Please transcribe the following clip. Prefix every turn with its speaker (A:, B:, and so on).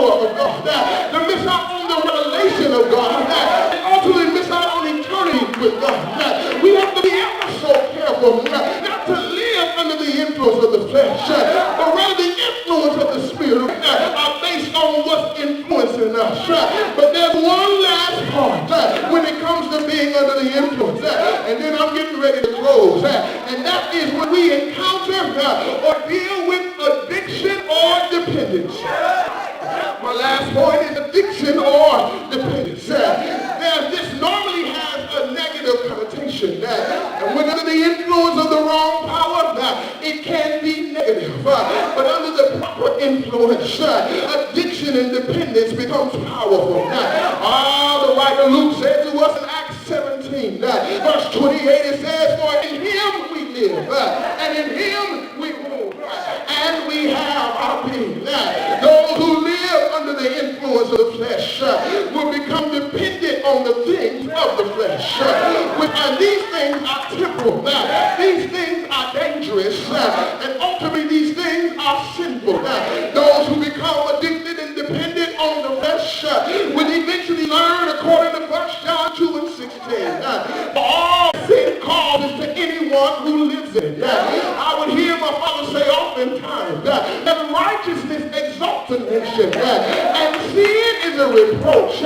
A: power of God, to miss out on the revelation of God, and ultimately miss out on eternity with God. We have to be ever so careful not to live under the influence of the flesh, but rather the influence of the Spirit are based on what's influencing us. But there's one last part when it comes to being under the influence, and then I'm getting ready to close, and that is when we encounter or deal with addiction or dependence. My last point is addiction or dependence. This normally has a negative connotation, and when under the influence of the wrong power, it can be negative. But under the proper influence, addiction and dependence becomes powerful. The writer Luke said to us in Acts 17, verse 28, it says, "For in him we live, and in him we move, and we have our being." Those who live under the influence of the flesh will become dependent on the things of the flesh. And these things are temporal. These things are dangerous. And ultimately these things are sinful. Those who become addicted and dependent on the flesh will eventually learn, according to 1 John 2 and 16, all sin causes to anyone who lives in it. I would hear my father say oftentimes that righteousness exalts a nation, and sin is a reproach.